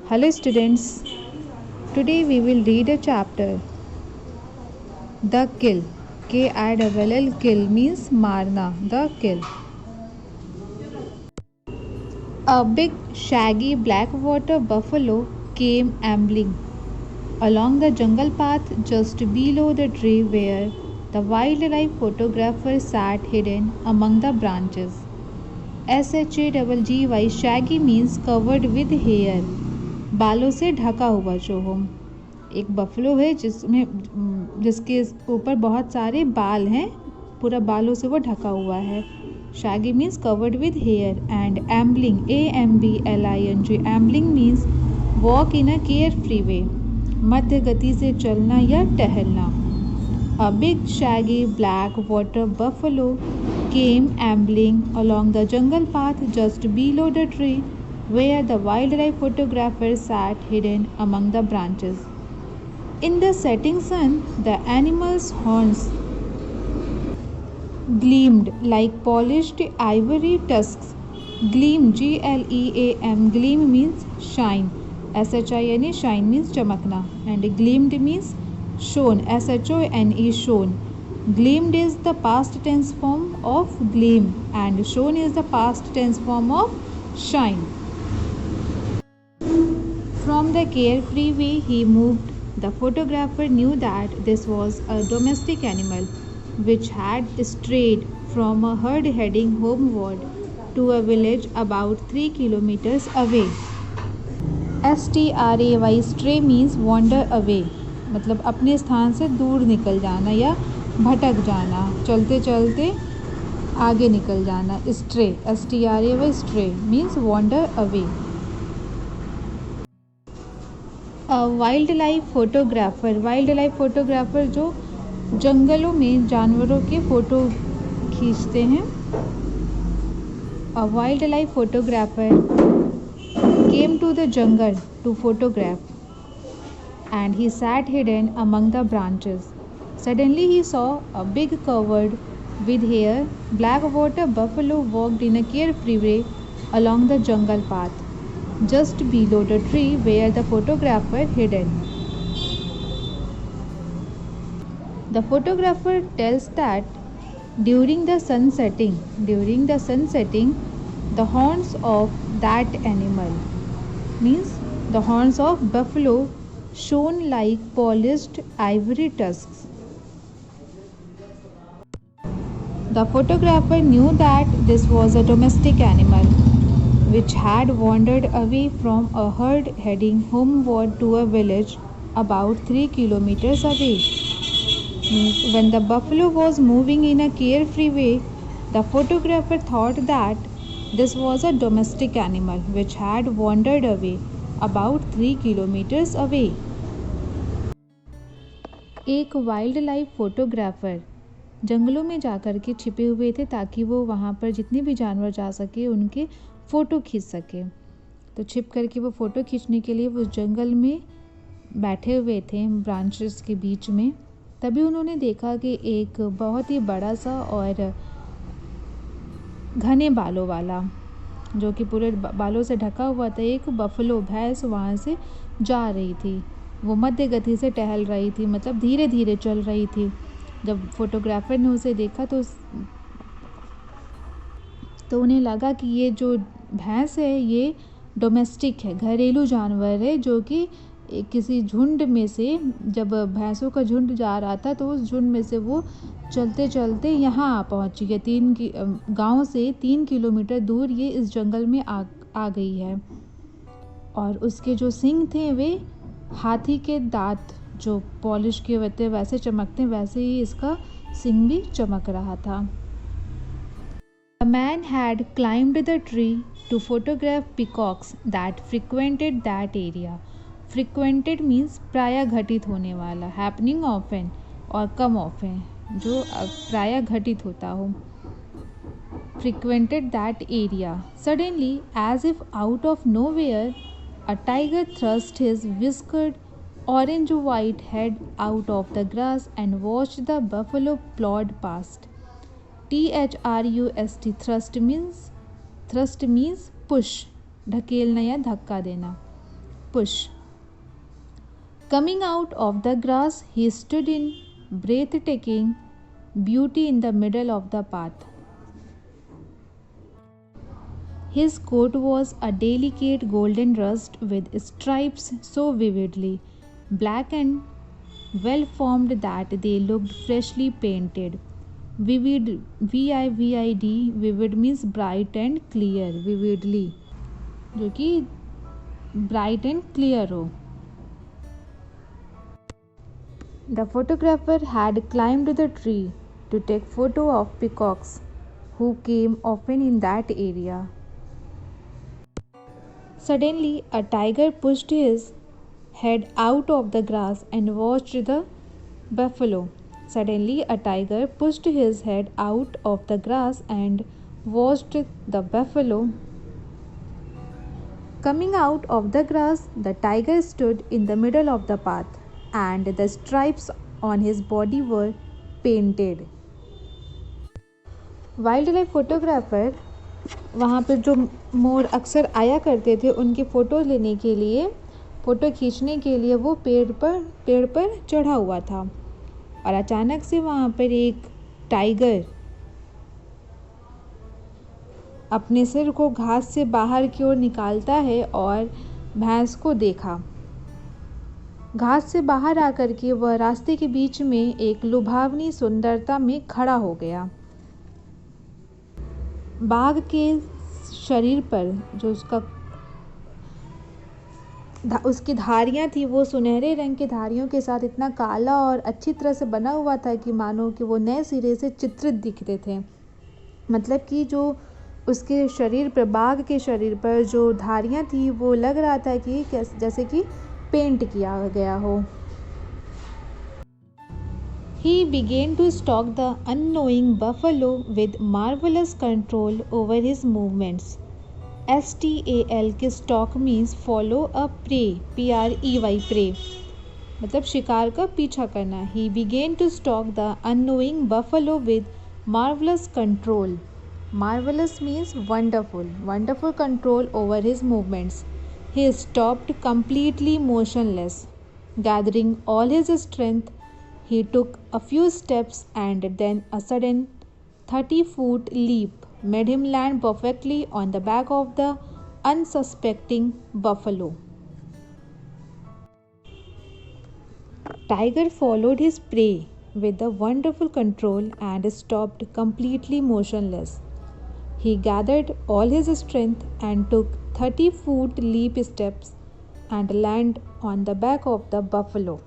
Hello students, today we will read a chapter, The Kill. Kill, kill means marna, the kill. A big shaggy black water buffalo came ambling along the jungle path just below the tree where the wildlife photographer sat hidden among the branches. SHAGGY, shaggy means covered with hair, बालों से ढका हुआ जो हो। एक buffalo है जिसके ऊपर बहुत सारे बाल हैं, पूरा बालों से वो ढका हुआ है। Shaggy means covered with hair and ambling AMBLING, ambling means walk in a carefree way, मध्य गति से चलना या टहलना। A big shaggy black water buffalo came ambling along the jungle path just below the tree where the wildlife photographer sat hidden among the branches. In the setting sun, the animal's horns gleamed like polished ivory tusks. Gleam, GLEAM, gleam means shine. SHINE, shine means chamakna, and gleamed means shone, SHONE, shone. Gleamed is the past tense form of gleam and shone is the past tense form of shine. From the carefree way he moved, the photographer knew that this was a domestic animal which had strayed from a herd heading homeward to a village about 3 kilometers away. STRAY, stray means wander away, मतलब अपने स्थान से दूर निकल जाना या भटक जाना, चलते चलते आगे निकल जाना। Stray, STRAY, stray means wander away. Wildlife photographer जो जंगलों में जानवरों के फ़ोटो खींचते हैं। A wildlife photographer came to the jungle to photograph and he sat hidden among the branches. Suddenly he saw a big covered with hair black water buffalo walked in a carefree way along the jungle path just below the tree where the photographer hidden. The photographer tells that during the sun setting, the horns of that animal means the horns of buffalo shone like polished ivory tusks. The photographer knew that this was a domestic animal which had wandered away from a herd heading homeward to a village about 3 kilometers away. When the buffalo was moving in a carefree way, the photographer thought that this was a domestic animal which had wandered away about 3 kilometers away. एक wild life photographer जंगलों में जाकर के छिपे हुए थे ताकि वो वहाँ पर जितने भी जानवर जा सके उनके फ़ोटो खींच सके। तो छिप करके वो फ़ोटो खींचने के लिए वो जंगल में बैठे हुए थे ब्रांचेस के बीच में। तभी उन्होंने देखा कि एक बहुत ही बड़ा सा और घने बालों वाला, जो कि पूरे बालों से ढका हुआ था, एक बफलो भैंस वहाँ से जा रही थी। वो मध्य गति से टहल रही थी, मतलब धीरे धीरे चल रही थी। जब फोटोग्राफर ने उसे देखा तो उन्हें लगा कि ये जो भैंस है ये डोमेस्टिक है, घरेलू जानवर है, जो कि किसी झुंड में से, जब भैंसों का झुंड जा रहा था तो उस झुंड में से वो चलते चलते यहाँ पहुँची है। गांव से 3 किलोमीटर दूर ये इस जंगल में आ गई है। और उसके जो सिंग थे वे हाथी के दांत जो पॉलिश किए हुए थे वैसे चमकते, वैसे ही इसका सिंग भी चमक रहा था। The man had climbed the tree to photograph peacocks that frequented that area. Frequented means प्रायः घटित होने वाला, happening often और come often, जो प्रायः घटित होता हो। Frequented that area. Suddenly, as if out of nowhere, a tiger thrust his whiskered orange-white head out of the grass and watched the buffalo plod past. THRUST, thrust means push, ढकेलना या धक्का देना। push. Coming out of the grass, he stood in breathtaking beauty in the middle of the path. His coat was a delicate golden rust with stripes so vividly black and well formed that they looked freshly painted. Vivid, VIVID, vivid means bright and clear, vividly, जो कि bright and clear हो. The photographer had climbed the tree to take photo of peacocks who came often in that area. Suddenly, a tiger pushed his head out of the grass and watched the buffalo. Suddenly, a tiger pushed his head out of the grass and watched the buffalo. Coming out of the grass, the tiger stood in the middle of the path, and the stripes on his body were painted. Wild life photographer वहाँ पर जो मोर अक्सर आया करते थे उनके photo लेने के लिए, फ़ोटो खींचने के लिए वो पेड़ पर चढ़ा हुआ था और अचानक से वहाँ पर एक टाइगर अपने सिर को घास से बाहर की ओर निकालता है और भैंस को देखा। घास से बाहर आकर के वह रास्ते के बीच में एक लुभावनी सुंदरता में खड़ा हो गया। बाघ के शरीर पर जो उसकी धारियां थी वो सुनहरे रंग की धारियों के साथ इतना काला और अच्छी तरह से बना हुआ था कि मानो कि वो नए सिरे से चित्रित दिखते थे। मतलब कि जो उसके शरीर पर, बाघ के शरीर पर जो धारियां थी वो लग रहा था कि जैसे कि पेंट किया गया हो। He began to stalk the unknowing buffalo with marvelous control over his movements. STAL के stalk means follow a prey, PREY, prey, मतलब शिकार का पीछा करना। He began to stalk the unknowing buffalo with marvelous control. Marvelous means wonderful, wonderful control over his movements. He stopped completely motionless. Gathering all his strength, he took a few steps and then a sudden 30-foot leap made him land perfectly on the back of the unsuspecting buffalo. Tiger followed his prey with a wonderful control and stopped completely motionless. He gathered all his strength and took 30-foot leap steps and landed on the back of the buffalo.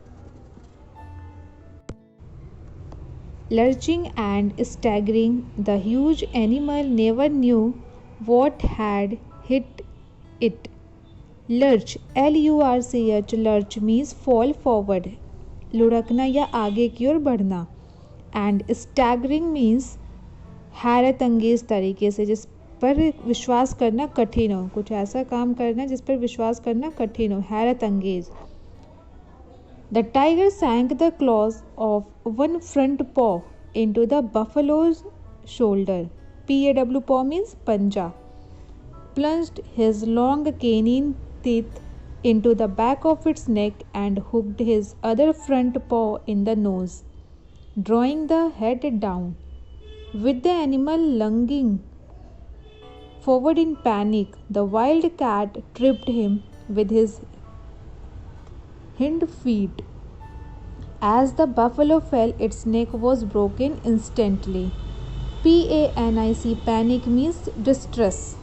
Lurching and staggering, the huge animal never knew what had hit it. Lurch, LURCH, lurch means fall forward, लुढ़कना या आगे की ओर बढ़ना, and staggering means हैरत अंगेज तरीके से, जिस पर विश्वास करना कठिन हो, कुछ ऐसा काम करना जिस पर विश्वास करना कठिन हो, हैरत अंगेज। The tiger sank the claws of one front paw into the buffalo's shoulder. PAW, paw means panja. Plunged his long canine teeth into the back of its neck and hooked his other front paw in the nose, drawing the head down. With the animal lunging forward in panic, the wild cat tripped him with his hind feet. As the buffalo fell, its neck was broken instantly. PANIC, panic means distress,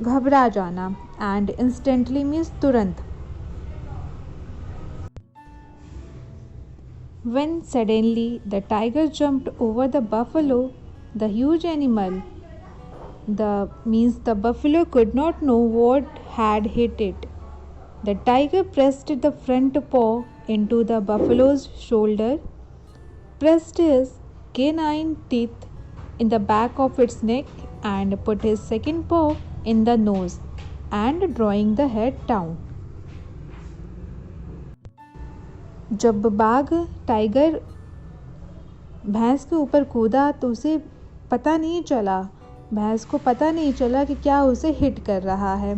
घबरा जाना, and instantly means तुरंत. When suddenly the tiger jumped over the buffalo, the huge animal, the buffalo could not know what had hit it. The tiger pressed the front paw into the buffalo's shoulder, pressed his canine teeth in the back of its neck, and put his second paw in the nose, and drawing the head down. जब बाघ tiger भैंस के ऊपर कूदा तो उसे पता नहीं चला, भैंस को पता नहीं चला कि क्या उसे हिट कर रहा है।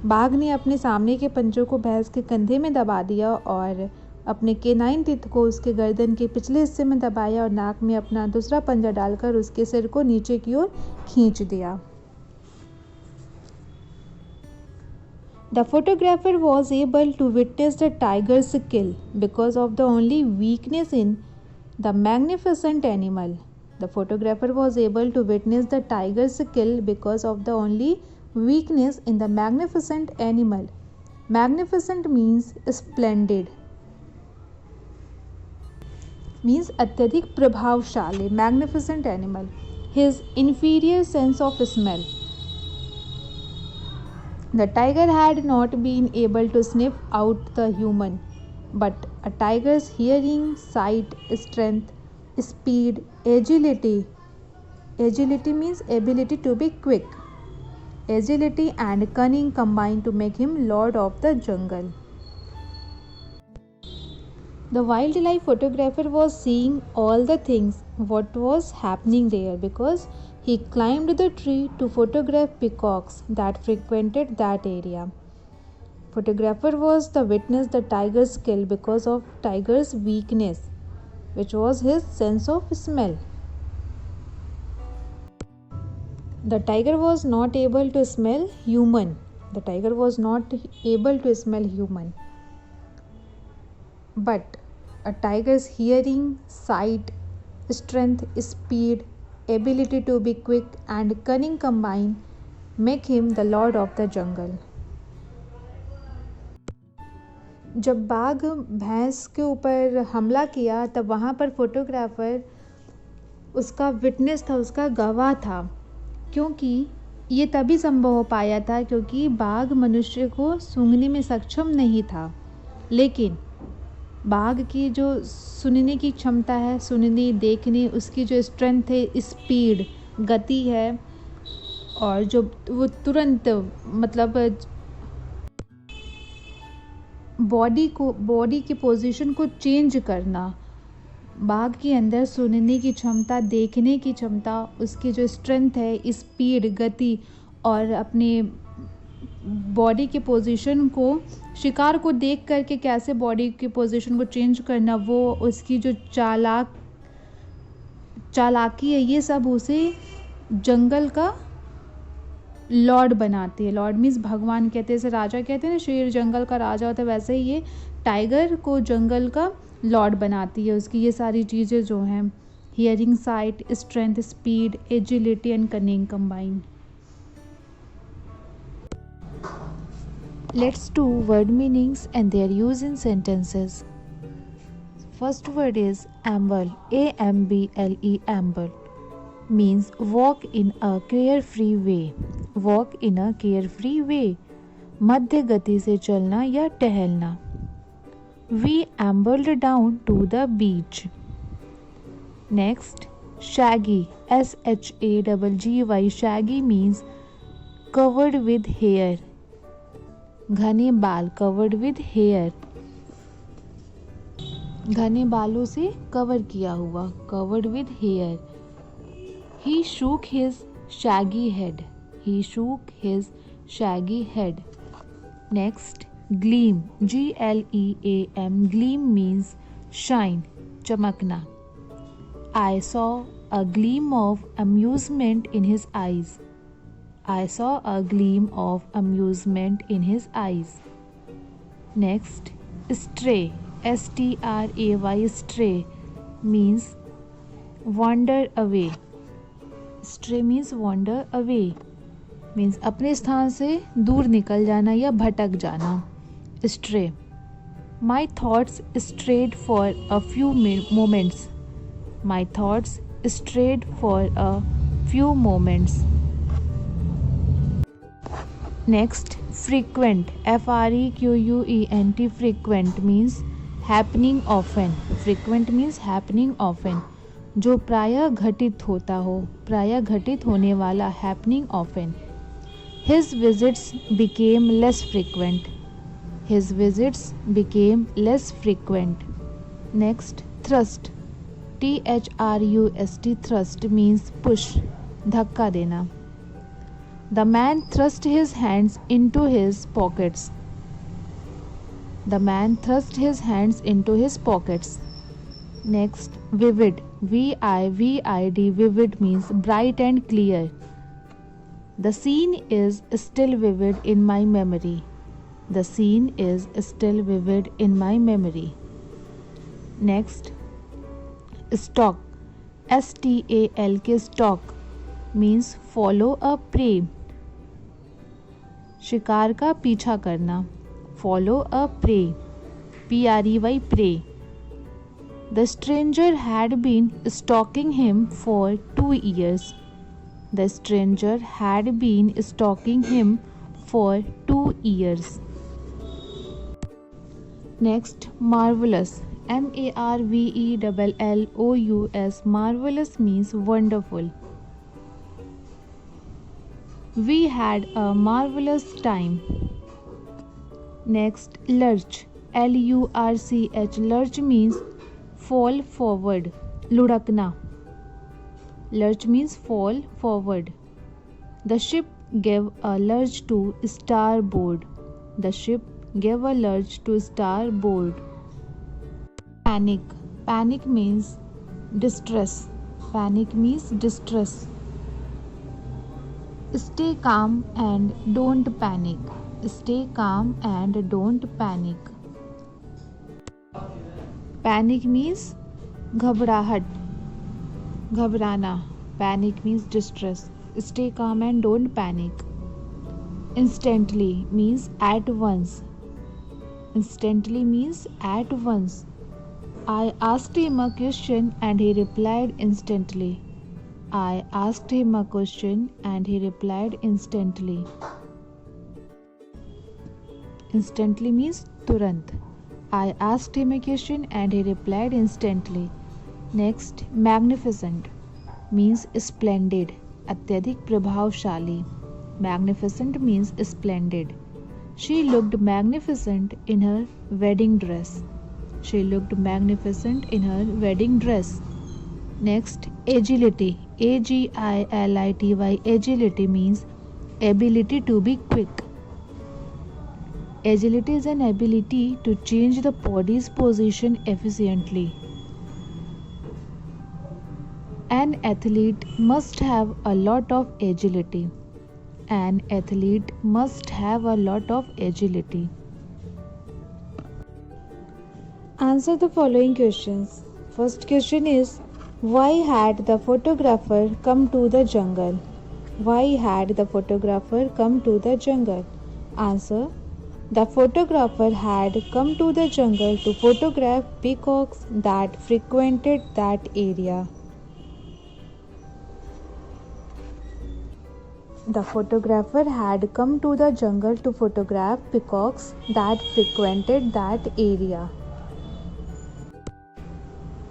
बाघ ने अपने सामने के पंजों को भैंस के कंधे में दबा दिया और अपने केनाइन टीथ को उसके गर्दन के पिछले हिस्से में दबाया और नाक में अपना दूसरा पंजा डालकर उसके सिर को नीचे की ओर खींच दिया। The photographer was able to witness the tiger's kill because of the only weakness in the magnificent animal. The photographer was able to witness the tiger's kill because of the only weakness in the magnificent animal. Magnificent means splendid, means अत्यधिक प्रभावशाली, magnificent animal. His inferior sense of smell. The tiger had not been able to sniff out the human, but a tiger's hearing, sight, strength, speed, agility. Agility means ability to be quick. Agility and cunning combined to make him lord of the jungle. The wildlife photographer was seeing all the things what was happening there because he climbed the tree to photograph peacocks that frequented that area. Photographer was the witness the tiger's kill because of tiger's weakness, which was his sense of smell. The tiger was not able to smell human. The tiger was not able to smell human. But a tiger's hearing, sight, strength, speed, ability to be quick and cunning combined make him the lord of the jungle. जब बाघ भैंस के ऊपर हमला किया तब वहाँ पर फोटोग्राफर उसका विटनेस था, उसका गवाह था, क्योंकि ये तभी संभव हो पाया था क्योंकि बाघ मनुष्य को सूंघने में सक्षम नहीं था, लेकिन बाघ की जो सुनने की क्षमता है, सुनने देखने, उसकी जो स्ट्रेंथ है, स्पीड, गति है और जो वो तुरंत मतलब बॉडी की पोजीशन को चेंज करना, बाघ के अंदर सुनने की क्षमता, देखने की क्षमता, उसकी जो स्ट्रेंथ है, स्पीड, गति और अपने बॉडी की पोजीशन को, शिकार को देख करके कैसे बॉडी की पोजीशन को चेंज करना, वो उसकी जो चालाकी है, ये सब उसे जंगल का लॉर्ड बनाती है। लॉर्ड मीन्स भगवान कहते हैं, जैसे राजा कहते हैं ना, शेर जंगल का राजा होता है, वैसे ही ये टाइगर को जंगल का लॉर्ड बनाती है। उसकी ये सारी चीज़ें जो हैं, hearing, site, strength, speed, agility and cunning combined. Let's do word meanings and their use in sentences. First word is amble. A-M-B-L-E, amble. Means walk in a carefree way. Walk in a carefree way. मध्य गति से चलना या टहलना. We ambled down to the beach. Next, shaggy. S-H-A-G-G-Y. Shaggy means covered with hair. घने बाल, covered with hair, घने बालों से कवर किया हुआ, covered with hair. He shook his shaggy head. He shook his shaggy head. Next, gleam. G-L-E-A-M. Gleam means shine, चमकना. I saw a gleam of amusement in his eyes. I saw a gleam of amusement in his eyes. Next, stray. S-T-R-A-Y. Stray means wander away. Stray means wander away. Means अपने स्थान से दूर निकल जाना या भटक जाना. Stray. My thoughts strayed for a few moments. My thoughts strayed for a few moments. Next, frequent. F-R-E-Q-U-E-N-T. Frequent means happening often. Frequent means happening often. जो प्रायः घटित होता हो, प्रायः घटित होने वाला, happening often. His visits became less frequent. His visits became less frequent. Next, thrust. T-H-R-U-S-T. Thrust means push, धक्का देना. The man thrust his hands into his pockets. The man thrust his hands into his pockets. Next, vivid. V-I-V-I-D. Vivid means bright and clear. The scene is still vivid in my memory. The scene is still vivid in my memory. Next, stalk. S-T-A-L-K. Stalk means follow a prey. शिकार का पीछा करना. Follow a prey. P-R-E-Y. Prey. The stranger had been stalking him for 2 years. The stranger had been stalking him for 2 years. Next, marvelous. M-A-R-V-E-L-L-O-U-S. Marvelous means wonderful. We had a marvelous time. Next, lurch. L-U-R-C-H. Lurch means fall forward. Ludakna. Lurch means fall forward. The ship gave a lurch to starboard. The ship gave a lurch to starboard. Panic. Panic means distress. Panic means distress. Stay calm and don't panic. Stay calm and don't panic. Panic means घबराहट, घबराना. Panic means distress. Stay calm and don't panic. Instantly means at once. Instantly means at once. I asked him a question and he replied instantly. I asked him a question and he replied instantly. Instantly means turant. I asked him a question and he replied instantly. Next, magnificent means splendid, अत्यधिक प्रभावशाली. Magnificent means splendid. She looked magnificent in her wedding dress. She looked magnificent in her wedding dress. Next, agility. A-G-I-L-I-T-Y. Agility means ability to be quick. Agility is an ability to change the body's position efficiently. An athlete must have a lot of agility. An athlete must have a lot of agility. Answer the following questions. First question is, why had the photographer come to the jungle? Why had the photographer come to the jungle? Answer. The photographer had come to the jungle to photograph peacocks that frequented that area. The photographer had come to the jungle to photograph peacocks that frequented that area.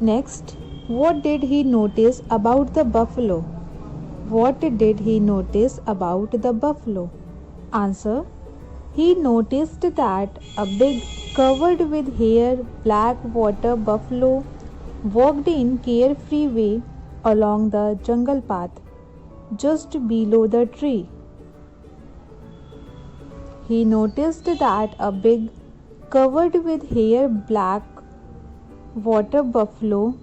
Next, what did he notice about the buffalo? What did he notice about the buffalo? Answer. He noticed that a big, covered with hair, black water buffalo walked in carefree way along the jungle path just below the tree. He noticed that a big, covered with hair, black water buffalo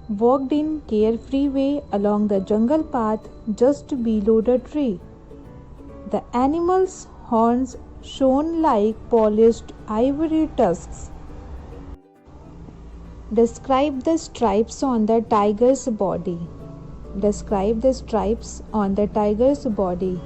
walked in carefree way along the jungle path just below the tree. The animal's horns shone like polished ivory tusks. Describe the stripes on the tiger's body. Describe the stripes on the tiger's body.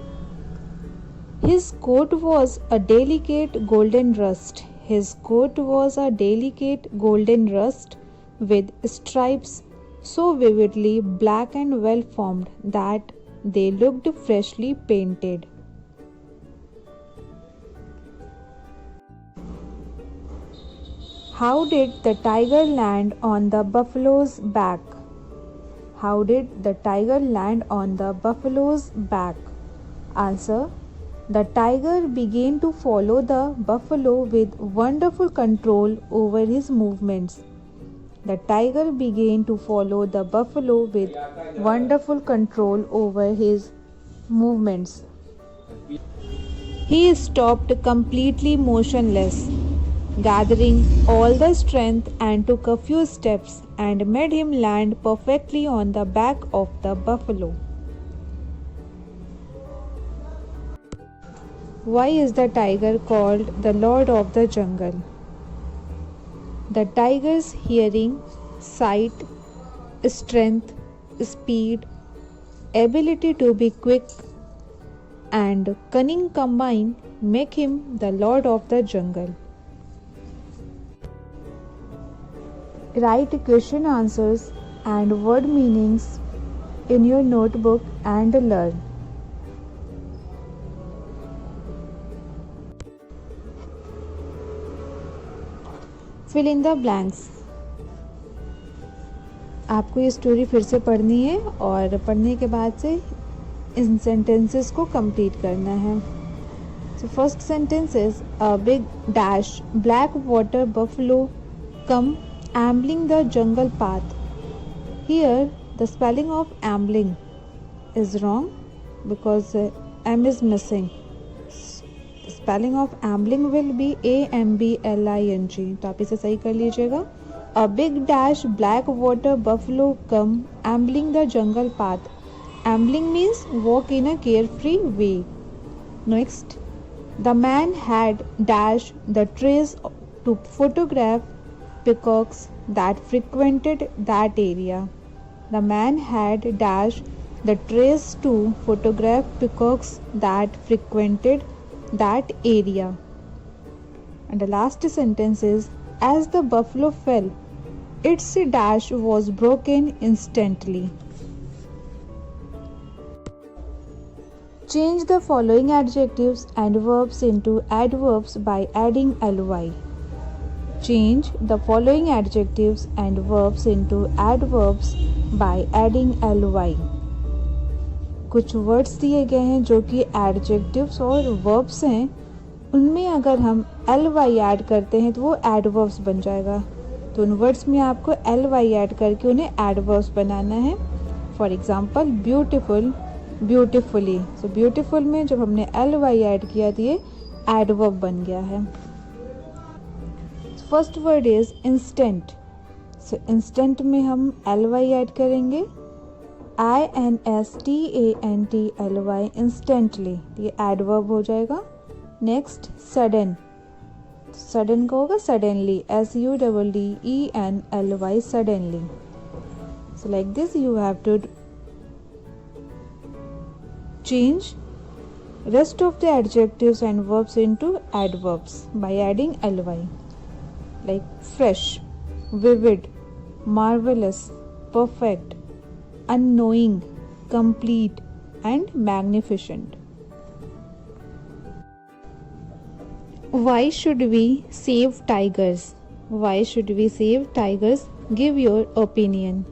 His coat was a delicate golden rust. His coat was a delicate golden rust with stripes so vividly black and well formed that they looked freshly painted. How did the tiger land on the buffalo's back? How did the tiger land on the buffalo's back? Answer. The tiger began to follow the buffalo with wonderful control over his movements. The tiger began to follow the buffalo with wonderful control over his movements. He stopped completely motionless, gathering all the strength and took a few steps and made him land perfectly on the back of the buffalo. Why is the tiger called the Lord of the Jungle? The tiger's hearing, sight, strength, speed, ability to be quick, and cunning combined make him the Lord of the Jungle. Write question answers and word meanings in your notebook and learn. Fill in the blanks. आपको ये story फिर से पढ़नी है और पढ़ने के बाद से इन सेंटेंसेस को कंप्लीट करना है. So first sentence is a big dash black water buffalo come ambling the jungle path. Here the spelling of ambling is wrong because M is missing. The spelling of ambling will be AMBLING. तो आप इसे सही कर लीजिएगा. A big dash black water buffalo come ambling the jungle path. Ambling means walk in a carefree way. Next, the man had dashed the trees to photograph peacocks that frequented that area. The man had dashed the trees to photograph peacocks that frequented that area. And the last sentence is, as the buffalo fell, its dash was broken instantly. Change the following adjectives and verbs into adverbs by adding ly. Change the following adjectives and verbs into adverbs by adding ly. कुछ words दिए गए हैं जो कि adjectives और verbs हैं. उनमें अगर हम ly ऐड करते हैं तो वो एडवर्ब्स बन जाएगा. तो उन वर्ड्स में आपको ly ऐड करके उन्हें एडवर्ब्स बनाना है. For example beautiful, beautifully. So beautiful में जब हमने ly ऐड किया तो ये एडवर्ब बन गया है. First word is instant. So instant में हम ly ऐड करेंगे. INSTANTLY इंस्टेंटली, ये एडवर्ब हो जाएगा. Next sudden. सडन का होगा suddenly, SUDDENLY suddenly. So like this you have to change rest of the adjectives and verbs into adverbs by adding ly, like fresh, vivid, marvelous, perfect, unknowing, complete, and magnificent. Why should we save tigers? Why should we save tigers? Give your opinion.